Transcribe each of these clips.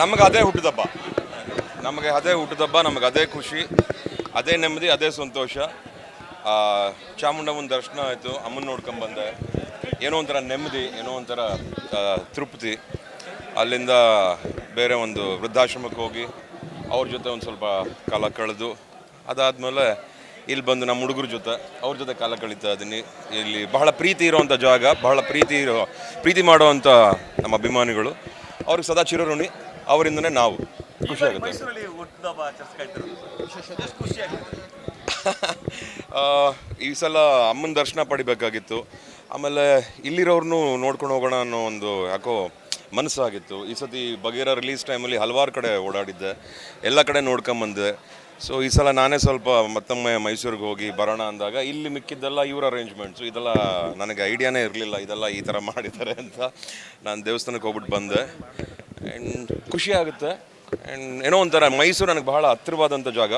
ನಮಗೆ ಅದೇ ಹುಟ್ಟಿದಬ್ಬ, ನಮಗೆ ಅದೇ ಖುಷಿ, ಅದೇ ನೆಮ್ಮದಿ, ಅದೇ ಸಂತೋಷ. ಚಾಮುಂಡಮ್ಮನ ದರ್ಶನ ಆಯಿತು, ಅಮ್ಮನ ನೋಡ್ಕೊಂಬಂದೆ, ಏನೋ ಒಂಥರ ನೆಮ್ಮದಿ, ಏನೋ ಒಂಥರ ತೃಪ್ತಿ. ಅಲ್ಲಿಂದ ಬೇರೆ ಒಂದು ವೃದ್ಧಾಶ್ರಮಕ್ಕೆ ಹೋಗಿ ಅವ್ರ ಜೊತೆ ಒಂದು ಸ್ವಲ್ಪ ಕಾಲ ಕಳೆದು ಅದಾದಮೇಲೆ ಇಲ್ಲಿ ಬಂದು ನಮ್ಮ ಹುಡುಗರ ಜೊತೆ ಅವ್ರ ಜೊತೆ ಕಾಲ ಕಳೀತಾ ಇದ್ದೀನಿ. ಇಲ್ಲಿ ಬಹಳ ಪ್ರೀತಿ ಇರೋವಂಥ ಜಾಗ, ಬಹಳ ಪ್ರೀತಿ ಮಾಡುವಂಥ ನಮ್ಮ ಅಭಿಮಾನಿಗಳು, ಅವ್ರಿಗೆ ಸದಾ ಚಿರಋಣಿ. ಅವರಿಂದನೇ ನಾವು. ಖುಷಿಯಾಗುತ್ತೆ. ಈ ಸಲ ಅಮ್ಮನ ದರ್ಶನ ಪಡಿಬೇಕಾಗಿತ್ತು, ಆಮೇಲೆ ಇಲ್ಲಿರೋರ್ನು ನೋಡ್ಕೊಂಡು ಹೋಗೋಣ ಅನ್ನೋ ಒಂದು ಯಾಕೋ ಮನಸ್ಸಾಗಿತ್ತು. ಈ ಸತಿ ಬಗೀರ ರಿಲೀಸ್ ಟೈಮಲ್ಲಿ ಹಲವಾರು ಕಡೆ ಓಡಾಡಿದ್ದೆ, ಎಲ್ಲ ಕಡೆ ನೋಡ್ಕೊಂಬಂದೆ. ಸೊ ಈ ಸಲ ನಾನೇ ಸ್ವಲ್ಪ ಮತ್ತೊಮ್ಮೆ ಮೈಸೂರಿಗೆ ಹೋಗಿ ಬರೋಣ ಅಂದಾಗ ಇಲ್ಲಿ ಮಿಕ್ಕಿದ್ದೆಲ್ಲ ಇವ್ರ ಅರೇಂಜ್ಮೆಂಟ್ಸು, ಇದೆಲ್ಲ ನನಗೆ ಐಡಿಯಾನೇ ಇರಲಿಲ್ಲ, ಇದೆಲ್ಲ ಈ ಥರ ಮಾಡಿದ್ದಾರೆ ಅಂತ. ನಾನು ದೇವಸ್ಥಾನಕ್ಕೆ ಹೋಗ್ಬಿಟ್ಟು ಬಂದೆ. ಆ್ಯಂಡ್ ಖುಷಿ ಆಗುತ್ತೆ. ಆ್ಯಂಡ್ ಏನೋ ಒಂಥರ ಮೈಸೂರು ನನಗೆ ಬಹಳ ಹತ್ತಿರವಾದಂಥ ಜಾಗ,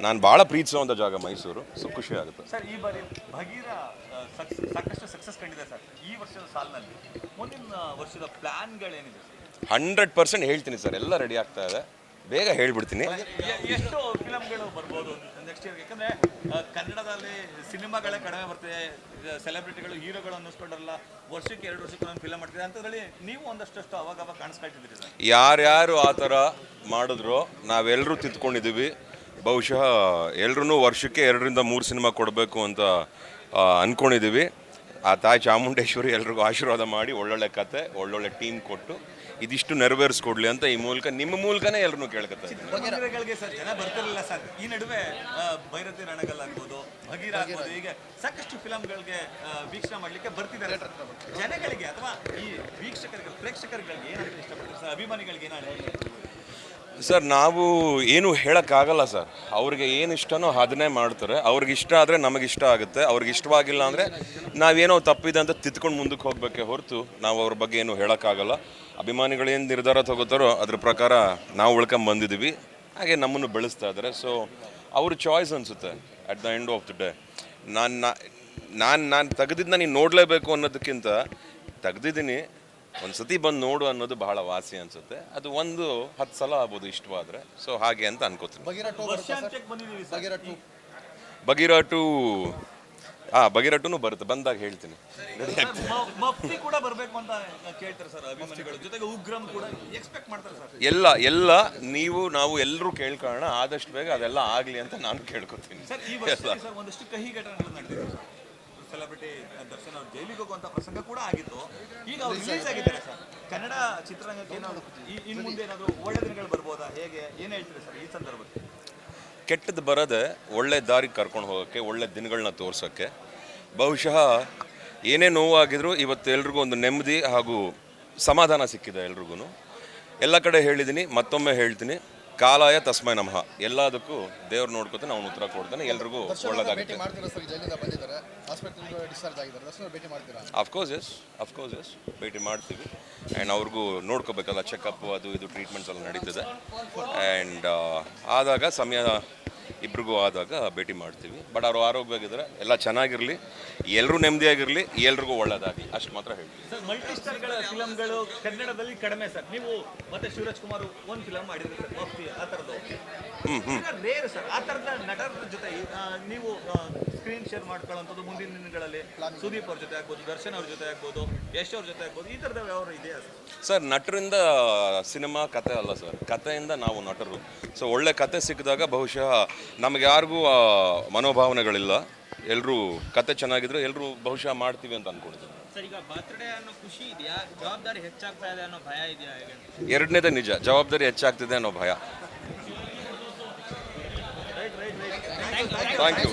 ನಾನು ಭಾಳ ಪ್ರೀತಿಸುವಂಥ ಜಾಗ ಮೈಸೂರು. ಸೊ ಖುಷಿ ಆಗುತ್ತೆ. ಸರ್, ಈ ಬಾರಿ ಬಗೀರ ಸಾಕಷ್ಟು ಸಕ್ಸಸ್ ಕಂಡಿದೆ ಸರ್ ಈ ವರ್ಷದ ಸಾಲಿನಲ್ಲಿ. ಮುಂದಿನ ವರ್ಷದ ಪ್ಲಾನ್ಗಳೇನಿದೆ? 100% ಹೇಳ್ತೀನಿ ಸರ್, ಎಲ್ಲ ರೆಡಿ ಆಗ್ತಾ ಇದೆ, ಬೇಗ ಹೇಳ್ಬಿಡ್ತೀನಿ. ಎಷ್ಟು ಫಿಲಮ್ಗಳು ಬರ್ಬೋದು ನೆಕ್ಸ್ಟ್ ಇಯರ್? ಯಾಕಂದರೆ ಕನ್ನಡದಲ್ಲಿ ಸಿನಿಮಾಗಳೇ ಕಡಿಮೆ ಬರ್ತಿದೆ, ಸೆಲೆಬ್ರಿಟಿಗಳು ಹೀರೋಗಳು ಅನ್ನಿಸ್ಕೊಂಡ್ರಲ್ಲ, ವರ್ಷಕ್ಕೆ 2 ವರ್ಷಕ್ಕೆ ಒಂದು ಫಿಲಮ್ ಮಾಡ್ತಿದೆ ಅಂಥದ್ರಲ್ಲಿ ನೀವು ಒಂದಷ್ಟು ಅವಾಗ ಕಾಣಿಸ್ಕೊಳ್ತಿದ್ದೀರಿ ಸರ್. ಯಾರ್ಯಾರು ಆ ಥರ ಮಾಡಿದ್ರು ನಾವೆಲ್ಲರೂ ತಿದ್ಕೊಂಡಿದ್ದೀವಿ. ಬಹುಶಃ ಎಲ್ಲರೂ ವರ್ಷಕ್ಕೆ 2-3 ಸಿನಿಮಾ ಕೊಡಬೇಕು ಅಂತ ಅಂದ್ಕೊಂಡಿದ್ದೀವಿ. ಆ ತಾಯಿ ಚಾಮುಂಡೇಶ್ವರಿ ಎಲ್ರಿಗೂ ಆಶೀರ್ವಾದ ಮಾಡಿ ಒಳ್ಳೊಳ್ಳೆ ಕತೆ, ಒಳ್ಳೊಳ್ಳೆ ಟೀಮ್ ಕೊಟ್ಟು ಇದಿಷ್ಟು ನೆರವೇರಿಸ್ಕೊಡ್ಲಿ ಅಂತ ಈ ಮೂಲಕ, ನಿಮ್ಮ ಮೂಲಕನೇ ಎಲ್ಲರೂ ಕೇಳ್ಕೊತಾರೆ. ಚಿತ್ರಮಂದಿರಗಳಿಗೆ ಸರ್ ಜನ ಬರ್ತಿರಲಿಲ್ಲ ಸರ್. ಈ ನಡುವೆ ಭೈರತಿ ರಣಗಲ್ ಆಗ್ಬೋದು, ಭಗೀರ ಆಗ್ಬೋದು, ಹೀಗೆ ಸಾಕಷ್ಟು ಫಿಲಮ್ಗಳಿಗೆ ವೀಕ್ಷಣೆ ಮಾಡಲಿಕ್ಕೆ ಬರ್ತಿದ್ದಾರೆ ಸರ್. ಜನಗಳಿಗೆ ಅಥವಾ ಈ ವೀಕ್ಷಕರಿಗೆ, ಪ್ರೇಕ್ಷಕರುಗಳಿಗೆ ಏನಾದರೂ ಇಷ್ಟಪಡ್ತಾರೆ ಸರ್, ಅಭಿಮಾನಿಗಳಿಗೆ ಏನಾದ್ರು? ಸರ್, ನಾವು ಏನು ಹೇಳೋಕ್ಕಾಗಲ್ಲ ಸರ್. ಅವ್ರಿಗೆ ಏನು ಇಷ್ಟನೋ ಅದನ್ನೇ ಮಾಡ್ತಾರೆ. ಅವ್ರಿಗೆ ಇಷ್ಟ ಆದರೆ ನಮಗಿಷ್ಟ ಆಗುತ್ತೆ, ಅವ್ರಿಗೆ ಇಷ್ಟವಾಗಿಲ್ಲ ಅಂದರೆ ನಾವೇನೋ ತಪ್ಪಿದೆ ಅಂತ ತಿದ್ಕೊಂಡು ಮುಂದಕ್ಕೆ ಹೋಗಬೇಕೆ ಹೊರತು ನಾವು ಅವ್ರ ಬಗ್ಗೆ ಏನು ಹೇಳೋಕ್ಕಾಗಲ್ಲ. ಅಭಿಮಾನಿಗಳೇನು ನಿರ್ಧಾರ ತಗೋತಾರೋ ಅದ್ರ ಪ್ರಕಾರ ನಾವು ಉಳ್ಕೊಂಬಂದಿದ್ದೀವಿ, ಹಾಗೆ ನಮ್ಮನ್ನು ಬೆಳೆಸ್ತಾ ಇದ್ದಾರೆ. ಸೊ ಅವ್ರ ಚಾಯ್ಸ್ ಅನಿಸುತ್ತೆ at the end of the day. ನಾನು ತೆಗೆದಿದ್ದನ್ನ ನೀನು ನೋಡಲೇಬೇಕು ಅನ್ನೋದಕ್ಕಿಂತ ತೆಗ್ದಿದ್ದೀನಿ, ಒಂದು ಸತಿ ಬಂದು ನೋಡು ಅನ್ನೋದು ಬಹಳ ವಾಸಿ ಅನಿಸುತ್ತೆ. ಅದು 10 ಸಲ ಆಗ್ಬೋದು ಇಷ್ಟವಾದರೆ. ಸೊ ಹಾಗೆ ಅಂತ ಅನ್ಕೋತೀನಿ. ಬಗೀರ 2 ಬರುತ್ತೆ, ಬಂದಾಗ ಹೇಳ್ತೀನಿ. ಮಫ್ತಿ ಕೂಡ ಬರಬೇಕು ಅಂತ ಕೇಳ್ತಾರೆ ಸರ್ ಅಭಿಮಾನಿಗಳು, ಜೊತೆಗೆ ಉಗ್ರಂ ಕೂಡ ಎಕ್ಸ್ಪೆಕ್ಟ್ ಮಾಡ್ತಾರೆ ಸರ್. ಎಲ್ಲ ನಾವು ಎಲ್ಲರೂ ಕೇಳ್ಕೊಳ್ಳೋಣ, ಆದಷ್ಟು ಬೇಗ ಅದೆಲ್ಲ ಆಗಲಿ ಅಂತ ನಾನು ಕೇಳ್ಕೊತೀನಿ. ಸರ್, ಈ ವರ್ಷ ಒಂದಷ್ಟು ಕಹಿ ಘಟನೆಗಳು ನಡೆದಿದೆ. ಸೆಲೆಬ್ರಿಟಿ ದರ್ಶನ್ ಅವ್ರು ಜೈಲಿಗೆ ಹೋಗುವಂಥ ಪ್ರಸಂಗ ಕೂಡ ಆಗಿತ್ತು. ಈಗ ಅವ್ರು ರಿಲೀಸ್ ಆಗಿದ್ದಾರೆ ಸರ್. ಕನ್ನಡ ಚಿತ್ರರಂಗಕ್ಕೆ ಏನಾದ್ರು ಇನ್ನು ಮುಂದೆ ಏನಾದರೂ ಒಳ್ಳೆ ದಿನಗಳು ಬರ್ಬೋದಾ? ಹೇಗೆ ಏನು ಹೇಳ್ತೀರಿ ಸರ್ ಈ ಸಂದರ್ಭಕ್ಕೆ? ಕೆಟ್ಟದ್ದು ಬರೋದೆ ಒಳ್ಳೆ ದಾರಿಗೆ ಕರ್ಕೊಂಡು ಹೋಗೋಕ್ಕೆ, ಒಳ್ಳೆ ದಿನಗಳನ್ನ ತೋರ್ಸೋಕ್ಕೆ. ಬಹುಶಃ ಏನೇ ನೋವಾಗಿದ್ರು ಇವತ್ತು ಎಲ್ರಿಗೂ ಒಂದು ನೆಮ್ಮದಿ ಹಾಗೂ ಸಮಾಧಾನ ಸಿಕ್ಕಿದೆ ಎಲ್ರಿಗೂ. ಎಲ್ಲ ಕಡೆ ಹೇಳಿದ್ದೀನಿ, ಮತ್ತೊಮ್ಮೆ ಹೇಳ್ತೀನಿ, ಕಾಲಾಯ ತಸ್ಮೈ ನಮಃ. ಎಲ್ಲದಕ್ಕೂ ದೇವ್ರು ನೋಡ್ಕೊತಾನೆ, ಅವ್ನು ಉತ್ತರ ಕೊಡ್ತಾನೆ, ಎಲ್ರಿಗೂ ಒಳ್ಳೆದಾಗುತ್ತೆ. ಅಫ್ಕೋರ್ಸ್ ಎಸ್ ಭೇಟಿ ಮಾಡ್ತೀವಿ. ಆ್ಯಂಡ್ ಅವ್ರಿಗೂ ನೋಡ್ಕೋಬೇಕಲ್ಲ, ಚೆಕಪ್ ಅದು ಇದು ಟ್ರೀಟ್ಮೆಂಟ್ಸ್ ಎಲ್ಲ ನಡೀತದೆ. ಆ್ಯಂಡ್ ಆದಾಗ ಸಮಯ ಇಬ್ರಿಗೂ ಆದಾಗ ಭೇಟಿ ಮಾಡ್ತೀವಿ. ಬಟ್ ಅವರು ಆರೋಗ್ಯವಾಗಿದ್ದಾರೆ, ಎಲ್ಲ ಚೆನ್ನಾಗಿರಲಿ, ಎಲ್ಲರೂ ನೆಮ್ಮದಿಯಾಗಿರಲಿ, ಎಲ್ರಿಗೂ ಒಳ್ಳೆಯದಾಗಲಿ, ಅಷ್ಟು ಮಾತ್ರ ಹೇಳ್ತೀವಿ. ಸರ್, ಮಲ್ಟಿ ಸ್ಟಾರ್ಗಳ ಫಿಲಮ್ಗಳು ಕನ್ನಡದಲ್ಲಿ ಕಡಿಮೆ ಸರ್. ನೀವು ಮತ್ತೆ ಶಿವರಾಜ್ ಕುಮಾರ್ ಒಂದು ಫಿಲಮ್ ಮಾಡಿದ್ರಿ ಸರ್, ಮಫ್ತಿ, ಆ ಥರದ್ದು ರೇರ್ ಸರ್. ಆ ಥರದ ನಟರ ಜೊತೆ ನೀವು ಸ್ಕ್ರೀನ್ ಶೇರ್ ಮಾಡ್ಕೊಳ್ಳೋಂಥದ್ದು ಮುಂದಿನ ದಿನಗಳಲ್ಲಿ ಸುದೀಪ್ ಅವ್ರ ಜೊತೆ ಆಗ್ಬೋದು, ದರ್ಶನ್ ಅವ್ರ ಜೊತೆ ಆಗ್ಬೋದು, ಯಶ್ ಅವ್ರ ಜೊತೆ ಆಗ್ಬೋದು, ಈ ಥರದ ವ್ಯವಹಾರ ಇದೆಯಾ ಸರ್? ನಟರಿಂದ ಸಿನಿಮಾ ಕತೆ ಅಲ್ಲ ಸರ್, ಕತೆಯಿಂದ ನಾವು ನಟರು. ಸೊ ಒಳ್ಳೆ ಕತೆ ಸಿಕ್ಕಿದಾಗ ಬಹುಶಃ ನಮಗೆ ಯಾರಿಗೂ ಮನೋಭಾವನೆಗಳಿಲ್ಲ, ಎಲ್ಲರೂ ಕತೆ ಚೆನ್ನಾಗಿದ್ರೆ ಎಲ್ಲರೂ ಬಹುಶಃ ಮಾಡ್ತೀವಿ ಅಂತ ಅನ್ಕೊಂಡಿದ್ದೀನಿ ಸರ್. ಈಗ ಬರ್ತ್ಡೇ ಅನ್ನೋ ಖುಷಿ ಇದೆಯಾ, ಜವಾಬ್ದಾರಿ ಹೆಚ್ಚಾಗ್ತಾ ಇದೆ ಅನ್ನೋ ಭಯ ಇದೆಯಾ? ಎರಡನೇದೇ ನಿಜ, ಜವಾಬ್ದಾರಿ ಹೆಚ್ಚಾಗ್ತಿದೆ ಅನ್ನೋ ಭಯ. Thank you.